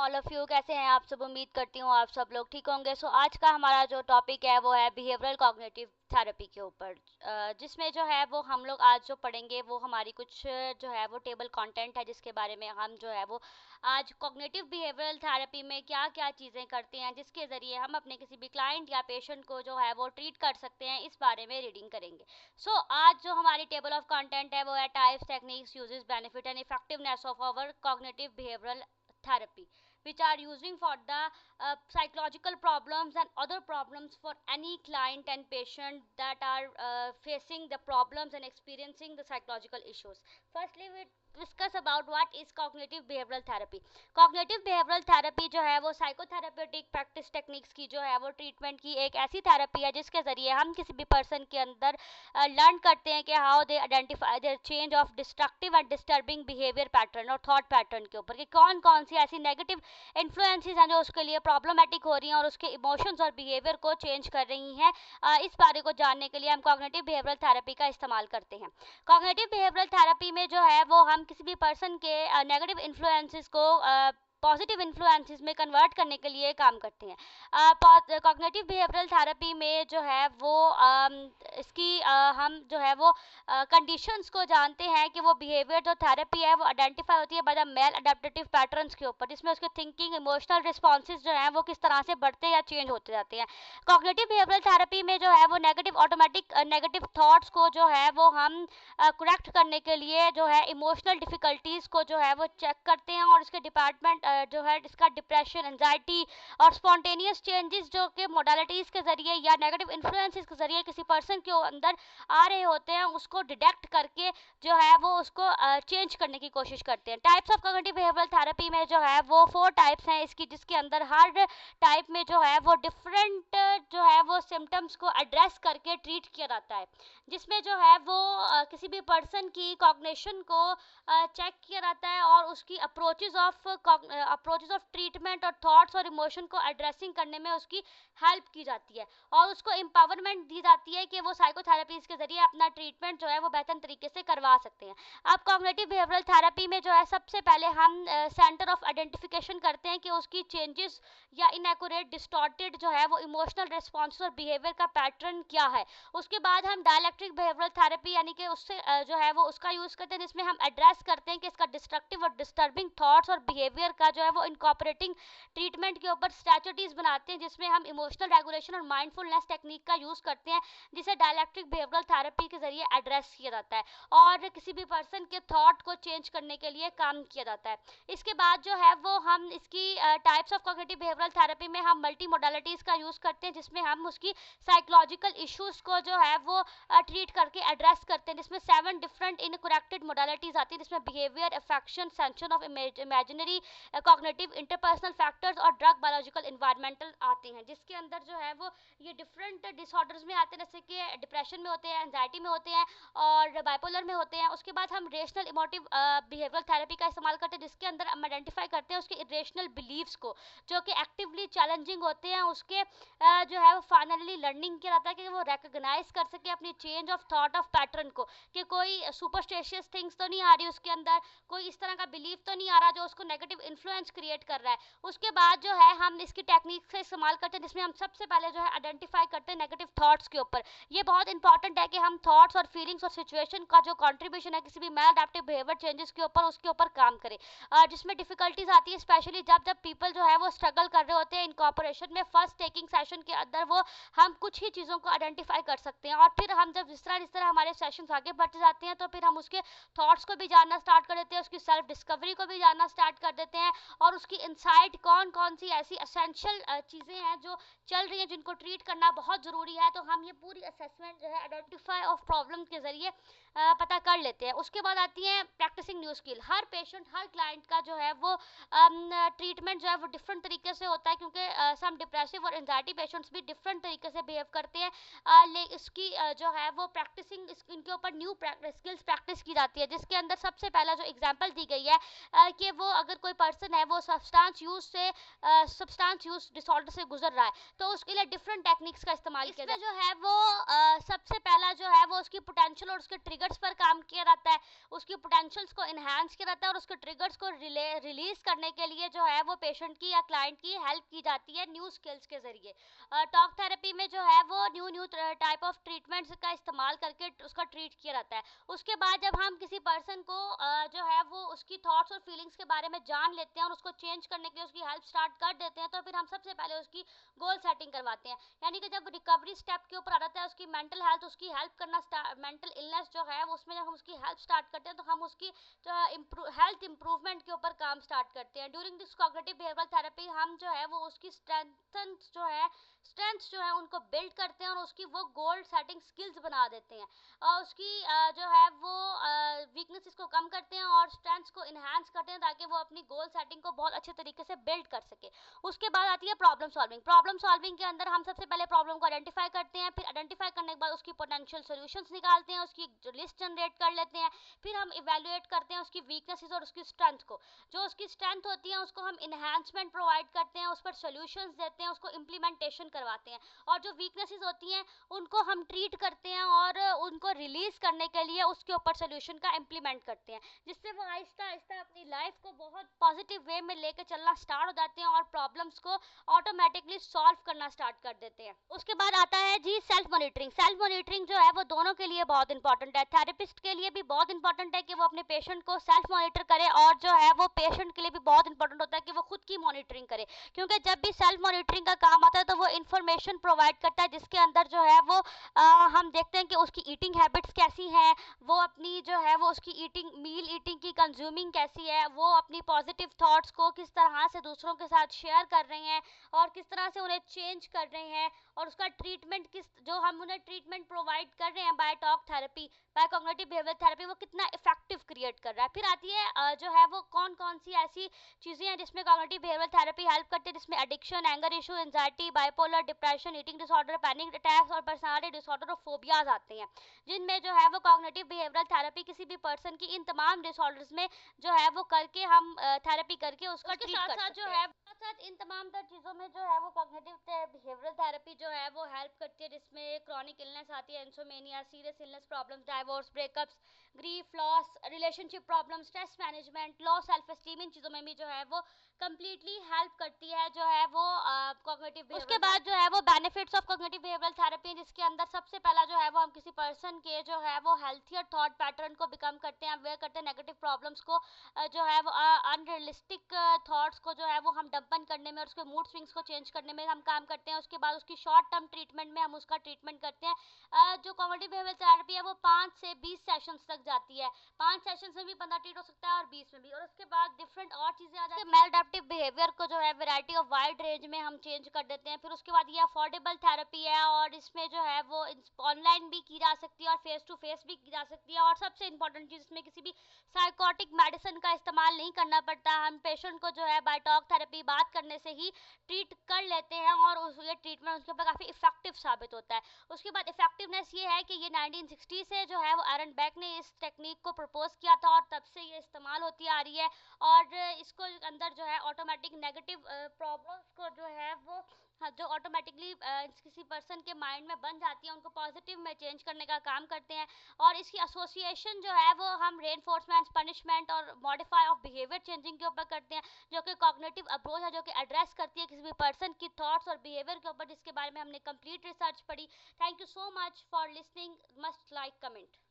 All of you. कैसे हैं आप सब? उम्मीद करती हूँ आप सब लोग ठीक होंगे। आज का हमारा जो टॉपिक है वो है बिहेवियरल कॉग्निटिव थेरेपी के ऊपर, जिसमें जो है वो हम लोग आज जो पढ़ेंगे वो हमारी कुछ जो है वो टेबल कंटेंट है, जिसके बारे में हम जो है वो आज कॉग्निटिव बिहेवियरल थेरेपी में क्या क्या चीज़ें करते हैं जिसके ज़रिए हम अपने किसी भी क्लाइंट या पेशेंट को जो है वो ट्रीट कर सकते हैं, इस बारे में रीडिंग करेंगे। आज जो हमारी टेबल ऑफ कंटेंट है वो है types, techniques, uses, benefit and effectiveness of our cognitive behavioural therapy, which are using for the psychological problems and other problems for any client and patient that are facing the problems and experiencing the psychological issues. Firstly, we discuss about what is cognitive behavioral therapy. Cognitive behavioural therapy जो है वो psychotherapeutic practice techniques की जो है वो treatment की एक ऐसी थेरेपी है जिसके ज़रिए हम किसी भी पर्सन के अंदर लर्न करते हैं कि how they identify there change of destructive and disturbing behaviour pattern और थॉट पैटर्न के ऊपर, कि कौन कौन सी ऐसी नेगेटिव इन्फ्लुएंसेस हैं जो उसके लिए प्रॉब्लमेटिक हो रही हैं और उसके इमोशंस और बिहेवियर को चेंज कर रही हैं। इस बारे को जानने के लिए हम कॉग्निटिव बिहेवियरल थेरेपी का इस्तेमाल करते हैं। कॉग्निटिव बिहेवियरल थेरेपी में जो है वो हम किसी भी पर्सन के नेगेटिव इन्फ्लुएंसेस को पॉजिटिव इन्फ्लुएंसेस में कन्वर्ट करने के लिए काम करते हैं। कॉग्निटिव बिहेवियरल थेरेपी में जो है वो इसकी हम जो है वो कंडीशंस को जानते हैं कि वो बिहेवियर जो थेरेपी है वो आइडेंटिफाई होती है बाय द मेल अडेप्टेटिव पैटर्न्स के ऊपर, जिसमें उसके थिंकिंग, इमोशनल रिस्पॉन्सेज जो हैं वो किस तरह से बढ़ते या चेंज होते जाते हैं। कॉग्निटिव बिहेवियरल थेरेपी में जो है वो नेगेटिव थॉट्स को जो है वो हम करेक्ट करने के लिए जो है इमोशनल डिफ़िकल्टीज़ को जो है वो चेक करते हैं और इसके डिपार्टमेंट जो है इसका डिप्रेशन, एंजाइटी और स्पॉन्टेनियस चेंजेस जो कि मोडालिटीज़ के ज़रिए या नेगेटिव इन्फ्लुएंसेस के ज़रिए किसी पर्सन के अंदर आ रहे होते हैं, उसको डिटेक्ट करके जो है वो उसको चेंज करने की कोशिश करते हैं। Types of cognitive behavioural therapy में जो है वो 4 टाइप्स हैं इसकी, जिसके अंदर हर टाइप में जो है वो डिफरेंट जो है वो सिम्टम्स को एड्रेस करके ट्रीट किया जाता है, जिसमें जो है वो किसी भी पर्सन की कॉग्निशन को चेक किया जाता है और उसकी अप्रोचेस ऑफ ट्रीटमेंट और थॉट्स और इमोशन को एड्रेसिंग करने में उसकी हेल्प की जाती है और उसको एम्पावरमेंट दी जाती है कि वो साइकोथेरेपीज के जरिए अपना ट्रीटमेंट जो है वो बेहतर तरीके से करवा सकते हैं। अब कॉग्निटिव बिहेवियरल थेरेपी में जो है सबसे पहले हम सेंटर ऑफ आइडेंटिफिकेशन करते हैं कि उसकी चेंजेस या इनएक्यूरेट डिस्टॉर्टेड जो है वो इमोशनल रिस्पॉन्स और बिहेवियर का पैटर्न क्या है। उसके बाद हम डायलैक्ट्रिक बिहेवियरल थेरेपी यानी कि उससे जो है वो उसका यूज़ करते हैं, जिसमें हम एड्रेस करते हैं कि इसका डिस्ट्रक्टिव और डिस्टर्बिंग थॉट्स और बिहेवियर का जो है वो इनकॉपरेटिंग ट्रीटमेंट के ऊपर स्ट्रैटेजीज बनाते हैं, जिसमें हम इमोशनल रेगुलेशन और माइंडफुलनेस टेक्निक का यूज़ करते हैं, जिसे डायलैक्ट्रिक बिहेवियरल थेरेपी के जरिए एड्रेस किया जाता है और किसी भी पर्सन के थॉट को चेंज करने के लिए काम किया जाता है। इसके बाद जो है वो हम इसकी types of cognitive behavioural therapy में हम मल्टी मोडालिटीज़ का यूज़ करते हैं, जिसमें हम उसकी साइकोलॉजिकल इश्यूज़ को जो है वो ट्रीट करके एड्रेस करते हैं, जिसमें 7 डिफरेंट इनकरेक्टेड मोडालिटीज़ आती है, जिसमें behaviour, affection, sensation of imaginary, cognitive, interpersonal factors और ड्रग, बायोलॉजिकल, इन्वायरमेंटल आते हैं, जिसके अंदर जो है वो ये डिफरेंट डिसऑर्डर्स में आते हैं, जैसे कि डिप्रेशन में होते हैं, एंजाइटी में होते हैं और बाइपोलर में होते हैं। उसके बाद हम रेशनल इमोटिव बिहेवियरल थेरेपी का इस्तेमाल करते हैं, जिसके अंदर हम आइडेंटिफाई करते हैं उसके इरेशनल बिलीव्स को जो कि एक्टिवली चैलेंजिंग होते हैं, उसके जो है वो फाइनली लर्निंग किया जाता है कि वो रिकॉग्नाइज कर सके अपनी change of thought of pattern को, कि कोई सुपरस्टिशियस थिंग्स तो नहीं आ रही उसके अंदर, कोई इस तरह का बिलीव तो नहीं आ रहा जो उसको नेगेटिव इन्फ्लुएंस क्रिएट कर रहा है। उसके बाद जो है हम इसकी टेक्निक से इस्तेमाल करते हैं, जिसमें हम सबसे पहले जो है आइडेंटिफाई करते हैं नेगेटिव थॉट्स के ऊपर। ये बहुत इंपॉर्टेंट है कि हम थॉट्स और फीलिंग्स और सिचुएशन का जो कॉन्ट्रीब्यूशन है किसी भी मैल एडेप्टिव बिहेवियर चेंजेस के ऊपर, उसके ऊपर काम करें, जिसमें डिफिकल्टीज आती है स्पेशली जब पीपल जो है वो स्ट्रगल कर रहे होते हैं इनकॉर्पोरेशन में। फर्स्ट टेकिंग सेशन के अंदर वो हम कुछ ही चीज़ों को आइडेंटिफाई कर सकते हैं और फिर हम जब जिस तरह हमारे सेशंस आगे बढ़ते जाते हैं तो फिर हम उसके थॉट्स को भी जानना स्टार्ट कर देते हैं, उसकी सेल्फ डिस्कवरी को भी जानना स्टार्ट कर देते हैं और उसकी इनसाइट कौन कौन सी ऐसी असेंशियल चीज़ें हैं जो चल रही हैं जिनको ट्रीट करना बहुत ज़रूरी है। तो हम ये पूरी असेसमेंट जो है आइडेंटिफाई ऑफ प्रॉब्लम के ज़रिए पता कर लेते हैं। उसके बाद आती है प्रैक्टिसिंग न्यू स्किल। हर पेशेंट, हर क्लाइंट का जो है वो ट्रीटमेंट जो है वो डिफरेंट तरीके से होता है, क्योंकि सम डिप्रेसिव और एंजाइटी पेशेंट्स भी डिफरेंट तरीके से बिहेव करते हैं। इसकी जो है वो प्रैक्टिसिंग इनके ऊपर न्यू स्किल्स प्रैक्टिस की जाती है, जिसके अंदर सबसे पहला जो एग्जांपल दी गई है कि वो अगर कोई पर्सन पर्सन है वो सब्सटेंस यूज डिसऑर्डर से गुजर रहा है, तो उसके लिए डिफरेंट टेक्निक्स का इस्तेमाल किया जाता है। जो है वो सबसे पहला जो है वो उसकी पोटेंशियल और उसके ट्रिगर्स पर काम किया जाता है, उसकी पोटेंशियल्स को इन्हांस किया जाता है और उसके ट्रिगर्स को रिलीज करने के लिए जो है वो पेशेंट की या क्लाइंट की हेल्प की जाती है न्यू स्किल्स के जरिए। टॉक थेरेपी में जो है वो न्यू टाइप ऑफ ट्रीटमेंट्स का इस्तेमाल करके उसका ट्रीट किया जाता है। उसके बाद जब हम किसी पर्सन को जो है वो उसकी थॉट्स और फीलिंग्स के बारे में जान लेते हैं और उसको चेंज करने के लिए उसकी हेल्प स्टार्ट कर देते हैं, तो फिर हम सबसे पहले उसकी गोल सेटिंग करवाते हैं। यानी कि जब रिकवरी स्टेप के ऊपर आ जाता है उसकी मेंटल हेल्थ, उसकी हेल्प करना, मेंटल इलनेस जो है उसमें जब हम उसकी हेल्प स्टार्ट करते हैं तो हम उसकी हेल्थ इंप्रूवमेंट के ऊपर काम स्टार्ट करते हैं। During this cognitive behavioural therapy हम जो है वो उसकी स्ट्रेंथ जो है उनको बिल्ड करते हैं और उसकी वो गोल सेटिंग स्किल्स बना देते हैं, और उसकी जो है वो वीकनेसेस को कम करते हैं और स्ट्रेंथ्स को इन्हांस करते हैं ताकि वो अपनी गोल सेटिंग को बहुत अच्छे तरीके से बिल्ड कर सके। उसके बाद आती है प्रॉब्लम सॉल्विंग। प्रॉब्लम सॉल्विंग के अंदर हम सबसे पहले प्रॉब्लम को आइडेंटिफाई करते हैं, फिर आइडेंटिफाई करने के बाद उसकी पोटेंशियल सॉल्यूशंस निकालते हैं, उसकी लिस्ट जनरेट कर लेते हैं, फिर हम इवेल्युएट करते हैं उसकी वीकनेसेस और उसकी स्ट्रेंथ को। जो उसकी स्ट्रेंथ होती है उसको हम इन्हांसमेंट प्रोवाइड करते हैं, उस पर सॉल्यूशंस देते हैं, उसको इम्प्लीमेंटेशन करवाते हैं, और जो वीकनेसेस होती हैं उनको हम ट्रीट करते हैं और उनको रिलीज करने के लिए उसके ऊपर सोल्यूशन का इम्प्लीमेंट करते हैं, जिससे वो आहिस्ता आहिस्ता अपनी लाइफ को बहुत पॉजिटिव वे में लेकर चलना स्टार्ट हो जाते हैं और प्रॉब्लम्स को ऑटोमेटिकली सॉल्व करना स्टार्ट कर देते हैं। उसके बाद आता है जी सेल्फ मॉनिटरिंग। सेल्फ मॉनिटरिंग जो है वो दोनों के लिए बहुत इंपॉर्टेंट है। थेरेपिस्ट के लिए भी बहुत इंपॉर्टेंट है कि वो अपने पेशेंट को सेल्फ मॉनिटर करे, और जो है वो पेशेंट के लिए भी बहुत इंपॉर्टेंट होता है कि वो खुद की मॉनिटरिंग करे, क्योंकि जब भी सेल्फ मॉनिटरिंग का काम आता है तो वो इंफॉर्मेशन प्रोवाइड करता है जिसके अंदर जो है वो हम देखते हैं कि उसकी ईटिंग हैबिट्स कैसी हैं, वो अपनी जो है वो उसकी मील ईटिंग की कंज्यूमिंग कैसी है, वो अपनी पॉजिटिव थॉट्स को किस तरह से दूसरों के साथ शेयर कर रहे हैं और किस तरह से उन्हें चेंज कर रहे हैं, और उसका ट्रीटमेंट जो हम उन्हें ट्रीटमेंट प्रोवाइड कर रहे हैं by talk therapy, by cognitive behaviour therapy, वो कितना इफेक्टिव क्रिएट कर रहा है। फिर आती है जो है वो कौन कौन सी ऐसी चीज़ें हैं जिसमें कॉग्निटिव बिहेवियर थेरेपी हेल्प करती है, जिसमें addiction, anger issue, anxiety, bipolar, depression, eating disorder, panic attacks और पर्सनालिटी डिसऑर्डर और फोबियाज आते हैं, जिनमें जो है वो कॉग्निटिव बिहेवियरल थेरेपी किसी भी पर्सन की इन तमाम डिसऑर्डर्स में जो है वो करके हम थेरेपी करके उसका ट्रीट कर सकते हैं। साथ इन तमाम तर चीज़ों में जो है वो कॉग्निटिव बिहेवियरल थेरेपी जो है वो हेल्प करती है, जिसमें क्रॉनिक इलनेस आती है, insomnia, serious illness problems, divorce, breakups, grief, loss, relationship problems, stress management, low self esteem, इन चीज़ों में भी जो है वो कंप्लीटली हेल्प करती है जो है वो कॉग्निटिव। उसके बाद जो है वो benefits of cognitive behavioural therapy, जिसके अंदर सबसे पहला जो है वो हम किसी पर्सन के जो है वो हेल्थियर थॉट पैटर्न को बिकम करते हैं, अवेयर करते हैं, नेगेटिव प्रॉब्लम्स को जो है वो अनरियलिस्टिक थॉट्स को जो है वो हम डंपन करने में और उसके मूड स्विंग्स को चेंज करने में हम काम करते हैं। उसके बाद उसकी शॉर्ट टर्म ट्रीटमेंट में हम उसका ट्रीटमेंट करते हैं। जो कॉग्निटिव बिहेवियरल थेरेपी है वो 5 से 20 सेशंस तक जाती है, 5 सेशंस में भी बंदा ट्रीट हो सकता है और 20 में भी, और उसके बाद डिफरेंट और चीज़ें आ जाती है। मेल अडेप्टिव बिहेवियर को जो है वैरायटी ऑफ वाइड रेंज में हम चेंज कर देते हैं। फिर उसके बाद ये अफोर्डेबल थेरेपी है और इसमें जो है वो ऑनलाइन भी की जा सकती है और फेस टू फेस भी की जा सकती है, और सबसे इंपॉर्टेंट चीज़ इसमें किसी भी साइकोटिक मेडिसिन का इस्तेमाल नहीं करना पड़ता। हम पेशेंट को जो है बाय टॉक थेरेपी बात करने से ही ट्रीट कर लेते हैं और ये ट्रीटमेंट उसके ऊपर काफ़ी इफेक्टिव साबित होता है। उसके बाद इफेक्टिवनेस ये है कि ये 1960 से जो है वो एरन बेक ने इस टेक्निक को प्रपोज किया था और तब से ये इस्तेमाल होती आ रही है, और इसको अंदर जो है ऑटोमेटिक नेगेटिव प्रॉब्लम्स को जो है वो जो ऑटोमेटिकली किसी पर्सन के माइंड में बन जाती है उनको पॉजिटिव में चेंज करने का काम करते हैं। और इसकी एसोसिएशन जो है वो हम रेनफोर्समेंट, पनिशमेंट और मॉडिफाई ऑफ बिहेवियर चेंजिंग के ऊपर करते हैं, जो कि कॉग्निटिव अप्रोच है, जो कि एड्रेस करती है किसी भी पर्सन की थॉट्स और बिहेवियर के ऊपर, जिसके बारे में हमने कंप्लीट रिसर्च पढ़ी। Thank you so much for listening, must like comment.